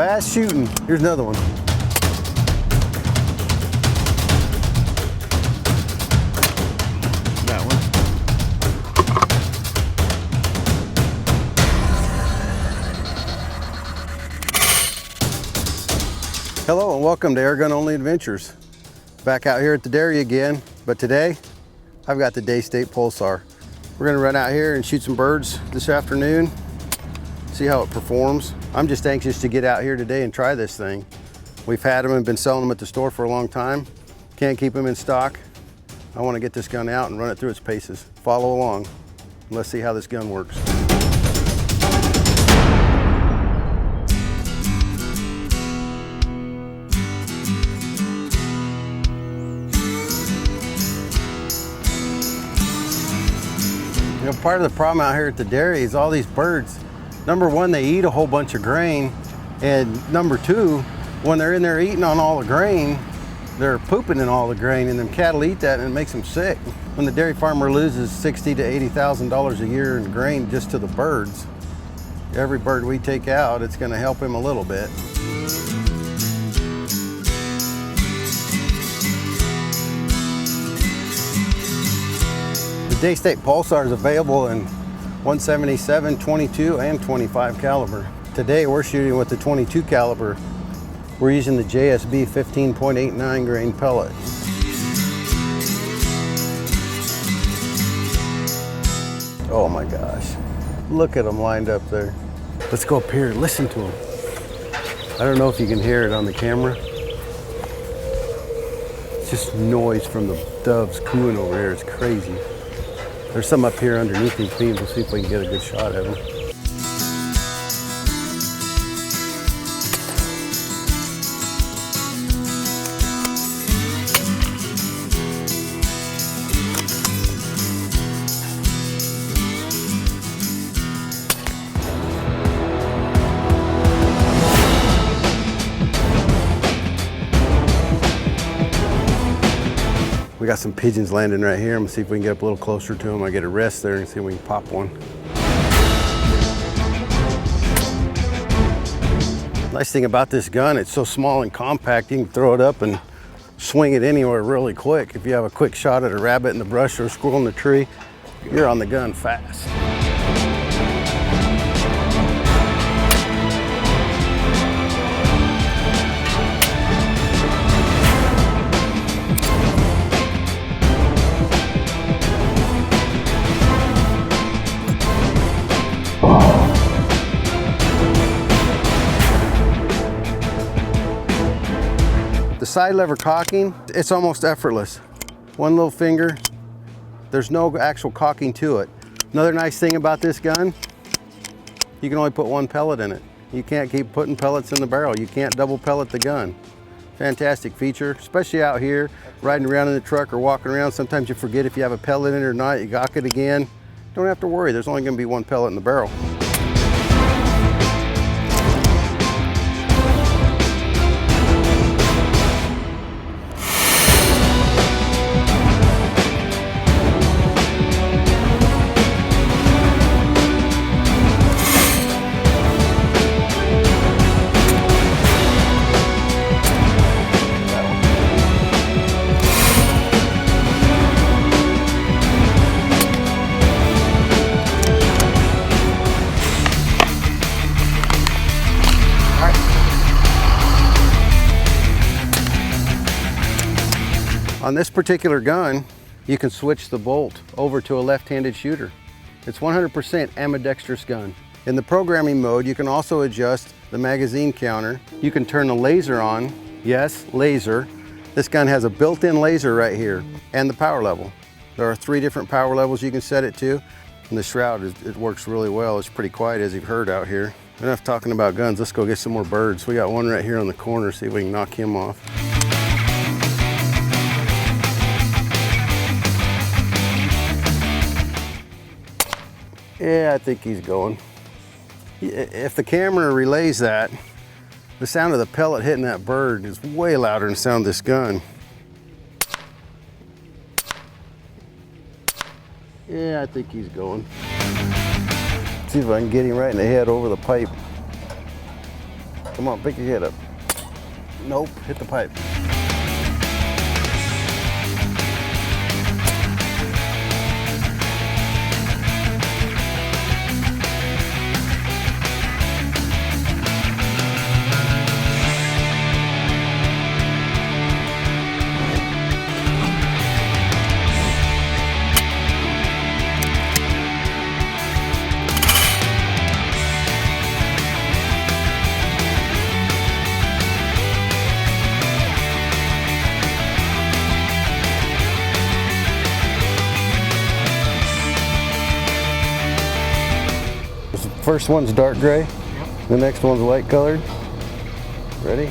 Fast shooting. Here's another one. That one. Hello and welcome to Airgun Only Adventures. Back out here at the dairy again, but today I've got the Daystate Pulsar. We're gonna run out here and shoot some birds this afternoon, see how it performs. I'm just anxious to get out here today and try this thing. We've had them and been selling them at the store for a long time. Can't keep them in stock. I wanna get this gun out and run it through its paces. Follow along, and let's see how this gun works. You know, part of the problem out here at the dairy is all these birds. Number one, they eat a whole bunch of grain. And number two, when they're in there eating on all the grain, they're pooping in all the grain, and them cattle eat that and it makes them sick. When the dairy farmer loses $60,000 to $80,000 a year in grain just to the birds, every bird we take out, it's gonna help him a little bit. The Daystate Pulsar is available in 177, 22, and 25 caliber. Today we're shooting with the 22 caliber. We're using the JSB 15.89 grain pellet. Oh my gosh, look at them lined up there. Let's go up here and listen to them. I don't know if you can hear it on the camera. It's just noise from the doves cooing over here, it's crazy. There's some up here underneath these beams. We'll see if we can get a good shot at them. We got some pigeons landing right here. I'm gonna see if we can get up a little closer to them. I get a rest there and see if we can pop one. Nice thing about this gun, it's so small and compact, you can throw it up and swing it anywhere really quick. If you have a quick shot at a rabbit in the brush or a squirrel in the tree, you're on the gun fast. The side lever cocking, it's almost effortless. One little finger, there's no actual cocking to it. Another nice thing about this gun, you can only put one pellet in it. You can't keep putting pellets in the barrel. You can't double pellet the gun. Fantastic feature, especially out here, riding around in the truck or walking around. Sometimes you forget if you have a pellet in it or not, you cock it again. Don't have to worry, there's only gonna be one pellet in the barrel. On this particular gun, you can switch the bolt over to a left-handed shooter. It's 100% ambidextrous gun. In the programming mode, you can also adjust the magazine counter. You can turn the laser on. Yes, laser. This gun has a built-in laser right here, and the power level. There are 3 different power levels you can set it to. And the shroud, it works really well. It's pretty quiet, as you've heard out here. Enough talking about guns, let's go get some more birds. We got one right here on the corner, see if we can knock him off. Yeah, I think he's going. If the camera relays that, the sound of the pellet hitting that bird is way louder than the sound of this gun. Yeah, I think he's going. See if I can get him right in the head over the pipe. Come on, pick your head up. Nope, hit the pipe. First one's dark gray. Yep. The next one's light colored. Ready?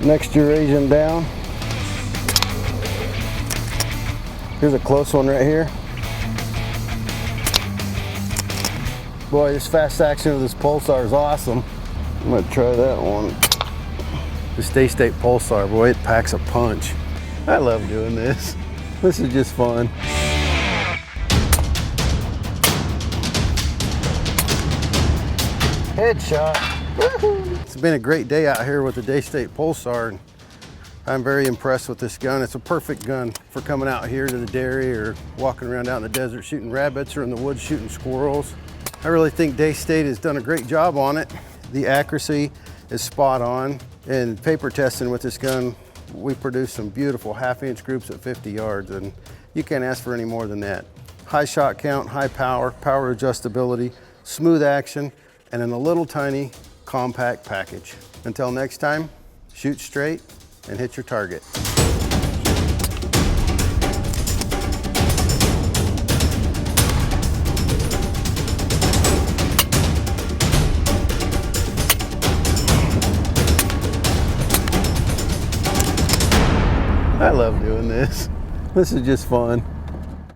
Next you're raising down. Here's a close one right here. Boy, this fast action of this Pulsar is awesome. I'm gonna try that one. This Daystate Pulsar, boy, it packs a punch. I love doing this. This is just fun. Headshot. It's been a great day out here with the Daystate Pulsar, and I'm very impressed with this gun. It's a perfect gun for coming out here to the dairy or walking around out in the desert shooting rabbits or in the woods shooting squirrels. I really think Daystate has done a great job on it. The accuracy is spot on. In paper testing with this gun, we produce some beautiful half-inch groups at 50 yards, and you can't ask for any more than that. High shot count, high power, power adjustability, smooth action, and in a little tiny compact package. Until next time, shoot straight and hit your target. I love doing this. This is just fun.